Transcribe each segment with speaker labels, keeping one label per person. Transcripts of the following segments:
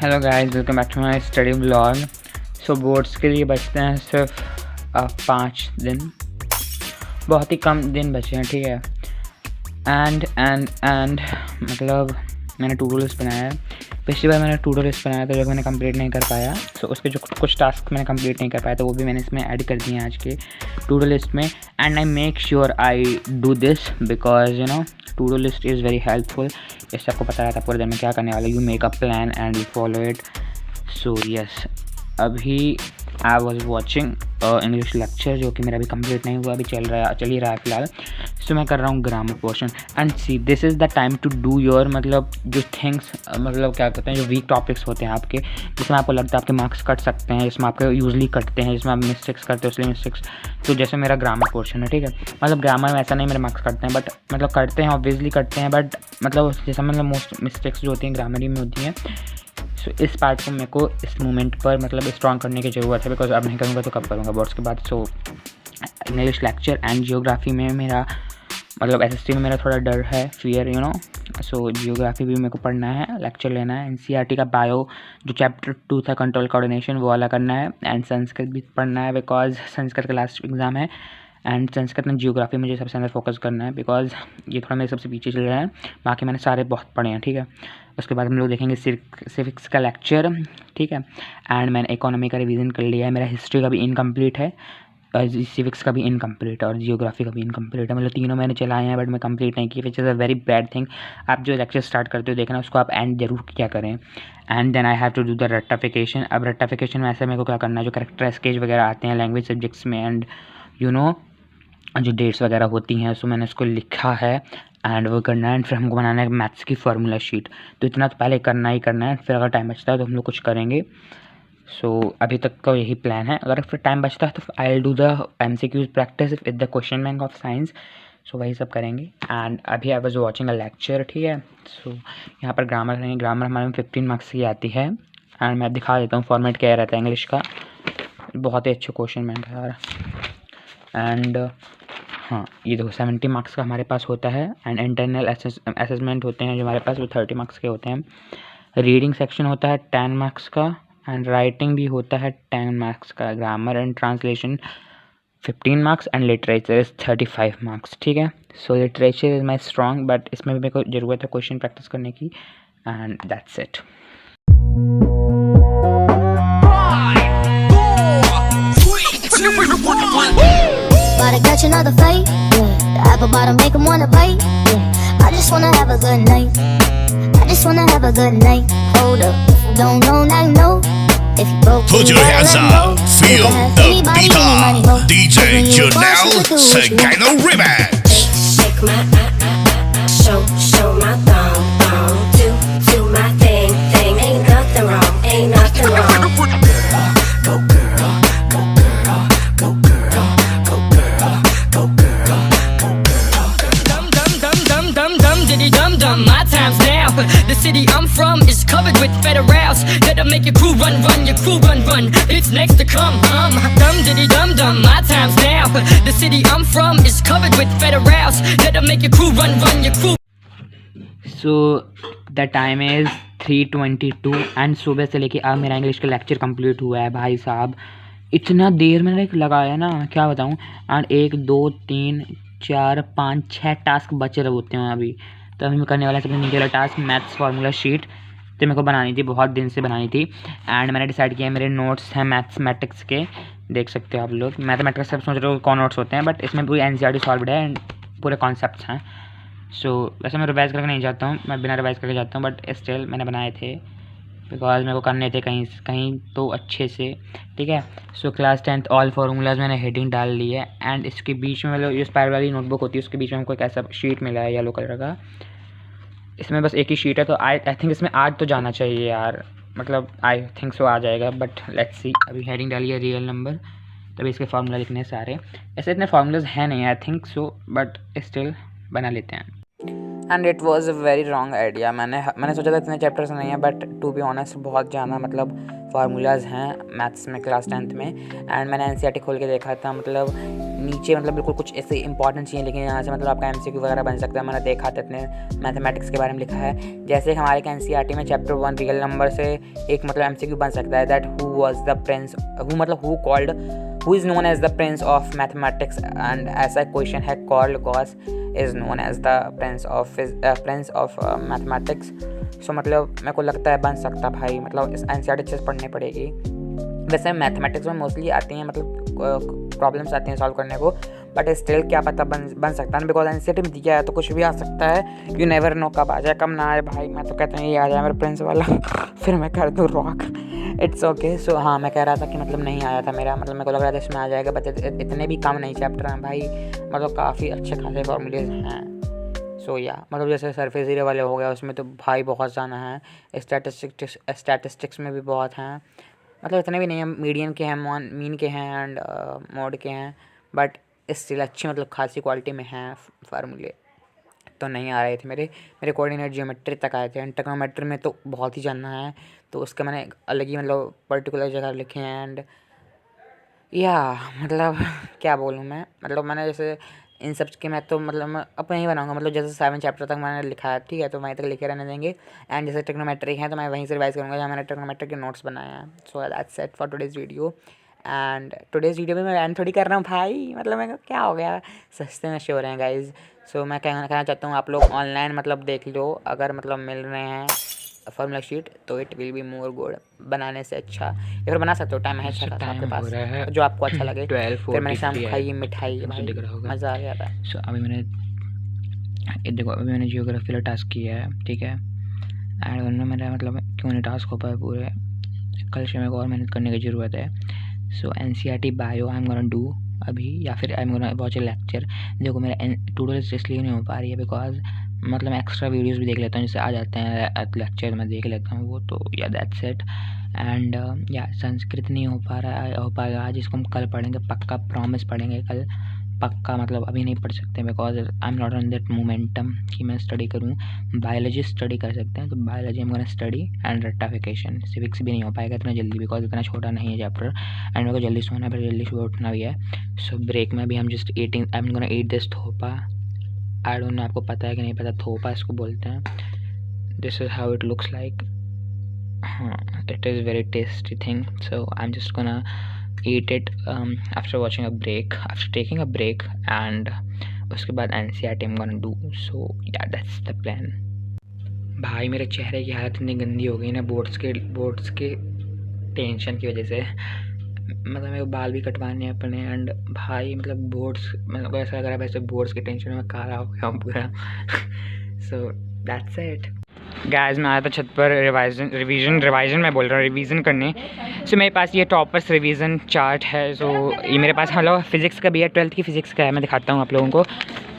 Speaker 1: Hello guys, welcome back to my study vlog. So boards के लिए बचते हैं सिर्फ 5 दिन, बहुत ही कम दिन बचे हैं, ठीक है। एंड मतलब मैंने टू डू लिस्ट बनाया है। पिछली बार मैंने टू डू लिस्ट बनाया था जो मैंने कंप्लीट नहीं कर पाया, सो उसके जो कुछ टास्क मैंने कंप्लीट नहीं कर पाया तो वो भी मैंने इसमें ऐड कर दिए हैं आज के टू डू लिस्ट में। And I make sure I do this because you know to do list is very helpful. इससे आपको पता रहता है पूरे दिन में क्या करने वाले, you make a plan and you follow it. So yes, अभी I was watching English lecture जो कि मेरा अभी कंप्लीट नहीं हुआ, अभी चल ही रहा है फिलहाल। सो मैं कर रहा हूँ grammar portion and see this is the time to do your मतलब जो थिंग्स मतलब क्या कहते हैं जो वीक टॉपिक्स होते हैं आपके, जिसमें आपको लगता है आपके मार्क्स कट सकते हैं, जिसमें आपके यूजली कटते हैं, जिसमें आप मिस्टेक्स करते हो इसलिए मिस्टेक्स। तो जैसे मेरा ग्रामर पोर्शन है, ठीक है। मतलब ग्रामर में ऐसा नहीं मेरे मार्क्स कटते हैं, बट मतलब करते हैं ऑब्वियसली करते हैं, बट मतलब जैसा मतलब मोस्ट मिस्टेक्स जो होती हैं ग्रामर ही में होती हैं। सो इस पार्ट को मेरे को इस मोमेंट पर मतलब स्ट्रॉन्ग करने की ज़रूरत है, बिकॉज अब नहीं करूँगा तो कब करूँगा बोर्ड्स के बाद। So English lecture and geography में मेरा मतलब एसएसटी में मेरा थोड़ा डर है, fear you know. So geography भी मेरे को पढ़ना है, लेक्चर लेना है। एनसीईआरटी का बायो जो चैप्टर 2 था कंट्रोल कोऑर्डिनेशन वो वाला करना है। एंड संस्कृत भी पढ़ना है बिकॉज संस्कृत का लास्ट एग्ज़ाम है। एंड संस्कृत में जियोग्राफी मुझे सबसे ज़्यादा फोकस करना है बिकॉज ये थोड़ा मेरे सबसे पीछे चल रहा है, बाकी मैंने सारे बहुत पढ़े हैं, ठीक है। उसके बाद हम लोग देखेंगे सिविक्स का लेक्चर, ठीक है। एंड मैंने इकोनॉमी का रिवीजन कर लिया है, मेरा हिस्ट्री का भी इनकम्प्लीट है, सिविक्स का भी इनकम्प्लीट है और जियोग्राफी का भी इनकम्प्लीट है। मतलब तीनों मैंने चलाए हैं बट मैं कंप्लीट नहीं किए, which is a very bad thing. आप जो लेक्चर स्टार्ट करते हो देखना उसको आप एंड जरूर क्या करें। And then I have to do the rectification. अब रेक्टिफिकेशन में ऐसे मेरे को क्या करना है, जो करेक्टर स्केच वगैरह आते हैं लैंग्वेज सब्जेक्ट्स में एंड यू नो जो डेट्स वगैरह होती हैं, सो मैंने उसको लिखा है एंड वो करना है। एंड फिर हमको बनाना है मैथ्स की फार्मूला शीट, तो इतना तो पहले करना ही करना है, फिर अगर टाइम बचता है तो हम लोग कुछ करेंगे। सो अभी तक का यही प्लान है, अगर फिर टाइम बचता है तो I will do the MCQs practice with the question bank of science. So वही सब करेंगे। एंड अभी I was watching a lecture, ठीक है। सो यहाँ पर ग्रामर करेंगे, ग्रामर हमारे में 15 मार्क्स की आती है। एंड मैं दिखा देता हूँ फॉर्मेट क्या रहता है इंग्लिश का, बहुत ही अच्छे क्वेश्चन बैंक है यार। एंड हाँ, ये देखो 70 मार्क्स का हमारे पास होता है। एंड इंटरनल असेसमेंट होते हैं जो हमारे पास, वो 30 मार्क्स के होते हैं। रीडिंग सेक्शन होता है 10 मार्क्स का एंड राइटिंग भी होता है 10 मार्क्स का। Grammar and translation 15 marks and literature is 35 marks, ठीक है। So literature is my strong, but इसमें भी मेरे को ज़रूरत है क्वेश्चन प्रैक्टिस करने की। And that's it.
Speaker 2: About to catch another fight, yeah. The apple bottom make 'em wanna bite, yeah. I just wanna have a good night. I just wanna have a good night. Hold up, if you don't know, now you know. If you broke,
Speaker 3: Put your hands up, feel the beat up. DJ Janelle Sagano Remix.
Speaker 4: Shake my show my thong, do my thing. Ain't nothing wrong, ain't nothing wrong. Go girl, go girl, go girl, go girl, go girl, go girl.
Speaker 5: Dum diddy dum. My time's now. The city I'm from is covered with federals that'll make your crew run, your crew run. It's next to come. Dum diddy dum. My time's now. The city I'm from is covered with federals that'll make your crew run, your crew.
Speaker 1: So the time is 3:22 and सुबह से लेके अब मेरा English का lecture complete हुआ है भाई साहब। इतना देर मैंने लगाया ना, क्या बताऊँ। एंड 1 2 3 4 5 6 टास्क बचे रहे होते हैं अभी, तो अभी मैं करने वाला सबसे नीचे वाला टास्क मैथ्स फार्मूला शीट, तो मेरे को बनानी थी, बहुत दिन से बनानी थी। एंड मैंने डिसाइड किया मेरे नोट्स हैं मैथमेटिक्स के, देख सकते हो आप लोग। मैथमेटिक्स सब सोच रहे हो कौन नोट्स होते हैं, बट इसमें पूरी NCERT सॉल्व है एंड पूरे कॉन्सेप्ट्स हैं। सो वैसे मैं रिवाइज़ करके नहीं जाता हूँ, मैं बिना रिवाइज़ करके जाता हूँ, बट स्टिल मैंने बनाए थे बिकॉज मेरे को करने थे कहीं तो अच्छे से, ठीक है। So class 10th all formulas मैंने हेडिंग डाल ली है। एंड इसके बीच में मतलब ये स्पाइरल वाली नोटबुक होती है, उसके बीच में हमको एक ऐसा शीट मिला है येलो कलर का। इसमें बस एक ही शीट है, तो आई थिंक इसमें आज तो जाना चाहिए यार, मतलब आई थिंक सो आ जाएगा, बट लेट्स सी। अभी हेडिंग डाली है रियल नंबर, तभी इसके फार्मूला लिखने सारे। ऐसे इतने फार्मूलाज हैं नहीं I think so, but still बना लेते हैं। And it was a very wrong idea. मैंने सोचा था इतने चैप्टर्स नहीं है, बट टू बी ऑनेस्ट बहुत ज़्यादा मतलब फार्मूलाज हैं मैथ्स में क्लास 10th में। एंड मैंने एनसीईआरटी खोल के देखा था, मतलब नीचे मतलब बिल्कुल कुछ ऐसे इंपॉर्टेंट चीज़ें लिखी हैं यहाँ से मतलब आपका एमसीक्यू वगैरह बन सकता है। मैंने देखा था इतने मैथमेटिक्स के बारे में लिखा है, जैसे हमारे एनसीईआरटी में चैप्टर 1 रियल नंबर से एक मतलब एमसीक्यू बन सकता है, that who was the prince, who मतलब who is known as the prince of mathematics. And ऐसा क्वेश्चन है, Carl Gauss is known as the prince of mathematics. So मतलब मेरे को लगता है बन सकता भाई, मतलब इस एनसीईआरटी अच्छे से पढ़नी पड़ेगी। वैसे मैथमेटिक्स में मोस्टली आती हैं मतलब प्रॉब्लम्स आती हैं सॉल्व करने को, बट स्टिल क्या पता बन सकता है ना, बिकॉज एनसीईआरटी में दिया है तो कुछ भी आ सकता है। यू नेवर नो कब आ जाए कब ना आए भाई। मैं तो कहता हूँ ये आ जाए मेरे प्रिंस वाला फिर मैं कर दूँ रॉक, इट्स ओके। सो हाँ, मैं कह रहा था कि मतलब नहीं आया था मेरा, मतलब मेरे को लग रहा था इसमें आ जाएगा, बट इतने भी कम नहीं चैप्टर हैं भाई, मतलब काफ़ी अच्छे खासे फॉर्मूलेज हैं। सो या मतलब जैसे सरफेस एरिया वाले हो गया, उसमें तो भाई बहुत ज़्यादा हैं। स्टैटिस्टिक्स में भी बहुत हैं, मतलब इतने भी नहीं हैं, मीडियन के हैं, मीन के हैं एंड मोड के हैं, बट स्टिल अच्छी मतलब खासी क्वालिटी में हैं फार्मूले। तो नहीं आ रहे थे मेरे कोऑर्डिनेट जियोमेट्री तक आए थे, एंड ट्रिग्नोमेट्री में तो बहुत ही जानना है, तो उसके मैंने अलग ही मतलब पर्टिकुलर जगह लिखे हैं। एंड या मतलब क्या बोलूँ मैं, मतलब मैंने जैसे इन सब के मैं तो मतलब मैं अपने ही बनाऊंगा, मतलब जैसे 7 चैप्टर तक मैंने लिखा है, ठीक है, तो वहीं तक लिखे रहने देंगे। एंड जैसे ट्रिग्नोमेट्री है तो मैं वहीं से रिवाइज करूँगा जहाँ मैंने ट्रिग्नोमेट्री के नोट्स बनाए हैं। So that's it for today's video. And today's video में मैं एंड थोड़ी कर रहा हूँ भाई, मतलब मैं क्या हो गया, सस्ते में शो हो रहे हैं गाइज। सो मैं कहना चाहता हूँ आप लोग ऑनलाइन मतलब देख लो, अगर मतलब मिल रहे हैं फॉर्मूला शीट तो it will be more good, बनाने से अच्छा, या फिर बना सकते हो, टाइम है अच्छा खासा आपके पास जो आपको अच्छा लगे। फिर मैंने शाम खाई मिठाई, भाई मज़ा आ गया था।
Speaker 6: सो अभी मैंने देखो, अभी मैंने जियोग्राफी वाला टास्क किया है, ठीक है, एंड उनमें मेरा मतलब क्यों नहीं टास्क हो पाया पूरे, कल से मेरे को और मेहनत करने की ज़रूरत है। So NCERT bio I am gonna do अभी, या फिर I am gonna watch a lecture. देखो मेरा टू-डू लिस्ट इसलिए नहीं हो पा रही है बिकॉज मतलब मैं एक्स्ट्रा वीडियोस भी देख लेता हूँ, जैसे आ जाते हैं लेक्चर में देख लेता हूँ वो, तो या दैट्स इट। एंड या संस्कृत नहीं हो पाएगा आज, इसको हम कल पढ़ेंगे पक्का, प्रॉमिस पढ़ेंगे कल पक्का, मतलब अभी नहीं पढ़ सकते because I am not on that momentum कि मैं स्टडी करूँ। बायोलॉजी स्टडी कर सकते हैं, तो बायोलॉजी हम gonna study and rectification. Civics भी नहीं हो पाएगा इतना जल्दी बिकॉज इतना छोटा नहीं है चैप्टर, एंड मेरे को जल्दी सोना है, फिर जल्दी सुबह उठना भी है। सो ब्रेक में भी हम just eating, I am gonna eat this थोपा, आई डोंट नो आपको पता है कि नहीं पता, थोपा इसको बोलते हैं। This is how it looks like, it is very tasty thing. So I am just gonna eat it after watching a break, after taking a break, and उसके बाद NCERT I'm gonna do. So yeah, that's the plan. भाई मेरे चेहरे की हालत इतनी गंदी हो गई ना बोर्ड्स के टेंशन की वजह से, मतलब मेरे को बाल भी कटवाने हैं अपने, एंड भाई मतलब बोर्ड्स, मतलब ऐसा लग रहा है वैसे बोर्ड्स के टेंशन में काला हो गया हूँ पूरा। So that's it guys. मैं आया था छत पर रिवीजन मैं बोल रहा हूँ रिवीजन करने। सो मेरे पास ये टॉपर्स रिवीजन चार्ट है। सो ये मेरे पास मतलब फिज़िक्स का भी है, 12th की फ़िज़िक्स का है, मैं दिखाता हूँ आप लोगों को।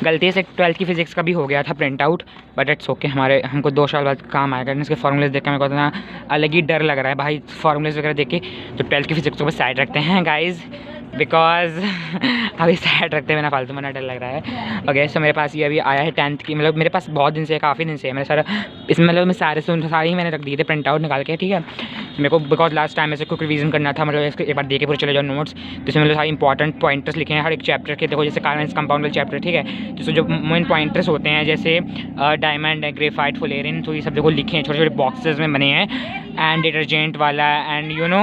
Speaker 6: गलती से 12th की फ़िज़िक्स का भी हो गया था print out, but it's okay, हमको 2 साल बाद काम आएगा। इसके फार्मूलेज देख के मेरे को इतना अलग ही डर लग रहा है भाई, फार्मूलेज वगैरह देख के। तो 12th की फ़िज़िक्स को बस साइड रखते हैं गाइज़, बिकॉज अभी साइड रखते हुए ना फालतू में ना डर लग रहा है। ओके, सो मेरे पास ये अभी आया है 10th की, मतलब मेरे पास बहुत दिन से, काफ़ी दिन से है मेरे सारा, इसमें मतलब मैं सारे ही मैंने रख दिए थे प्रिंट आउट निकाल के, ठीक है। मेरे को बिकॉज लास्ट टाइम ऐसे कुछ रिवीजन करना था, मतलब इसको एक बार देखे पूरे चले जाओ नोट्स, तो इसमें मतलब सारे इंपॉर्टेंट पॉइंटर्स लिखे हैं हर एक चैप्टर के। देखो जैसे कार्बन कंपाउंड वाले चैप्टर, ठीक है, तो जो मेन पॉइंटर्स होते हैं जैसे डायमंड, ग्रेफाइट, फुलेरिन, तो ये सब देखो लिखे हैं, छोटे छोटे बॉक्सेस में बने हैं। एंड डिटर्जेंट वाला, and you know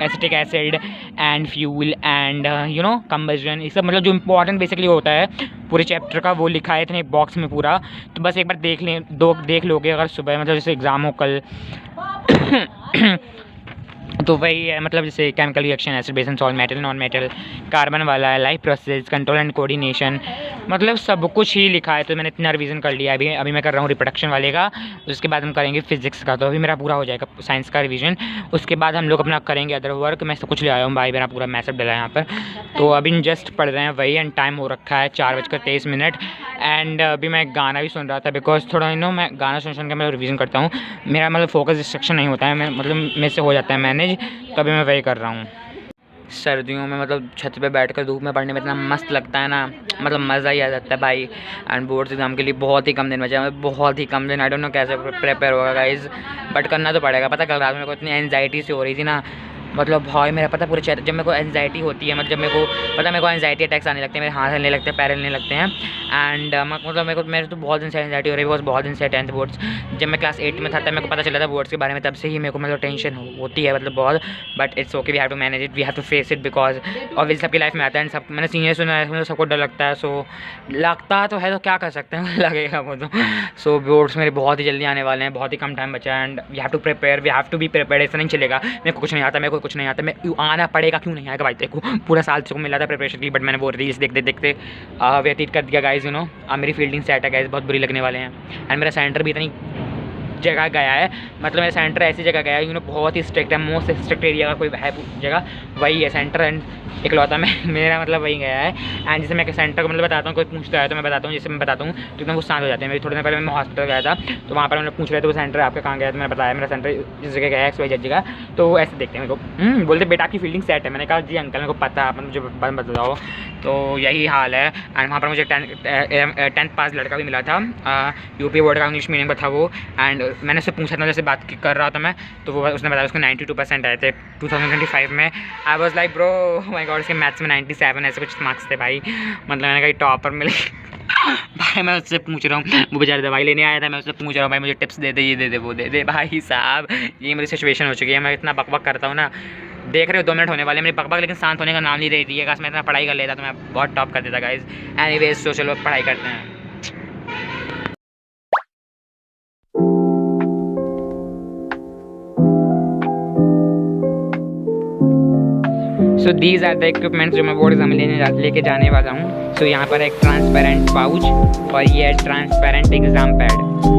Speaker 6: acetic acid and fuel and you know combustion, ये सब मतलब जो इंपॉर्टेंट बेसिकली होता है पूरे चैप्टर का, वो लिखा है इतने एक बॉक्स में पूरा। तो बस एक बार देख लोगे अगर सुबह, मतलब जैसे एग्ज़ाम हो कल तो वही है, मतलब जैसे chemical reaction, acid base and salt, metal non metal, carbon वाला है, life process, control and coordination, मतलब सब कुछ ही लिखा है। तो मैंने इतना रिवीजन कर लिया है। अभी मैं कर रहा हूँ रिप्रोडक्शन वाले का, उसके बाद हम करेंगे फिजिक्स का, तो अभी मेरा पूरा हो जाएगा साइंस का रिवीजन। उसके बाद हम लोग अपना करेंगे अदर वर्क। मैं सब कुछ ले आया हूँ भाई, मेरा पूरा मैसेज डला है यहाँ पर। तो अभी जस्ट पढ़ रहे हैं वही, एंड टाइम हो रखा है 4:23। एंड अभी मैं गाना भी सुन रहा था बिकॉज थोड़ा मैं गाना सुन के मैं रिवीजन करता हूँ, मेरा मतलब फोकस डिस्ट्रक्शन नहीं होता है, मतलब मेरे से हो जाता है मैनेज, तो अभी मैं वही कर रहा हूँ। सर्दियों में मतलब छत पे बैठकर धूप में पढ़ने में इतना मस्त लगता है ना, मतलब मज़ा ही आ जाता है भाई। एंड बोर्ड्स एग्जाम के लिए बहुत ही कम दिन बचे हैं, बहुत ही कम दिन। आई डोंट नो कैसे प्रिपेयर होगा गाइज, बट करना तो पड़ेगा। पता कल रात में मेरे को इतनी एनजाइटी से हो रही थी ना, मतलब भाई मेरा पता पूरे चेहरे, जब मेरे को एनजाइटी होती है, मतलब जब मेरे को एनजाइटी अटैक्स आने लगते हैं, मेरे हाथ हिलने लगते हैं, पैर हिलने लगते हैं। एंड मतलब मेरे तो बहुत दिन से एनजाइटी हो रही है, बिकॉज बहुत दिन से 10th बोर्ड्स, जब मैं क्लास 8 में था तब मेरे को पता चला था बोर्ड्स के बारे में, तब से ही मेरे को मतलब टेंशन होती है मतलब बहुत। But it's okay, we have to manage it, we have to face it, because obviously सबकी लाइफ में आता है। एंड सब मैंने सीनियर सुना है, मतलब सबको डर लगता है, सो लगता तो है तो क्या कर सकते हैं लगेगा वो तो। सो बोर्ड्स मेरे बहुत ही जल्दी आने वाले हैं, बहुत ही कम टाइम बचा है। And we have to prepare, we have to be prepare. ऐसा नहीं चलेगा मेरे को कुछ नहीं आता, मेरे को कुछ नहीं आता, मैं आना पड़ेगा, क्यों नहीं आएगा भाई। देखो पूरा साल से को मिला था प्रिपरेशन के लिए, बट मैंने वो रील्स देखते देखते व्यतीत कर दिया गाइज, यू नो। मेरी फील्डिंग सेट है गाइज, बहुत बुरी लगने वाले हैं। एंड मेरा सेंटर भी इतनी जगह गया है, मतलब मेरा सेंटर ऐसी जगह गया है, यू नो, बहुत ही स्ट्रिक्ट है, मोस्ट स्ट्रिक्ट एरिया का कोई है जगह वही है सेंटर। एंड इकलौता में मेरा मतलब वही गया है। एंड जैसे मैं सेंटर को मतलब बताता हूँ, कोई पूछता है तो मैं बताता हूँ, जैसे मैं बताता हूँ तो एकदम वो शांत हो जाते हैं। मेरे थोड़े दिन पहले मैं हॉस्पिटल गया था, तो वहाँ पर मतलब पूछ रहे थे वो सेंटर आपका कहाँ गया, तो मैंने बताया मेरा सेंटर जिस जगह गया है, XYZ जगह। तो ऐसे देखते हैं मेरे को, बोलते बेटा आपकी फील्डिंग सेट है। मैंने कहा जी अंकल मेरे को पता है, आप मुझे बताओ। तो यही हाल है। एंड वहाँ पर मुझे 10th पास लड़का भी मिला था, UP बोर्ड का, इंग्लिश मीडियम का था वो। एंड मैंने उससे पूछा था, जैसे बात कर रहा था मैं, तो वो उसने बताया उसको 92% आए थे 2025 में। I was like bro my God, इसके मैथ्स में 97 ऐसे कुछ मार्क्स थे भाई, मतलब मैंने कहा टॉपर मिले भाई। मैं उससे पूछ रहा हूँ, वो बेचारे दवाई लेने आया था, मैं उससे पूछ रहा हूँ भाई मुझे टिप्स दे दे, ये दे दे वो दे दे। भाई साहब ये मेरी सिचुएशन हो चुकी है, मैं इतना बकबक करता हूँ ना, देख रहे हो 2 मिनट होने वाले मेरी बकबक, लेकिन शांत होने का नाम नहीं रही है। काश मैं इतना पढ़ाई कर लेता तो मैं बहुत टॉप कर देता गाइज। एनीवेज सोशल वर्क पढ़ाई करते हैं। So these are the equipments जो मैं बोर्ड एग्जाम लेके जाने वाला हूँ। सो यहाँ पर एक ट्रांसपेरेंट पाउच और ये है ट्रांसपेरेंट एग्जाम पैड।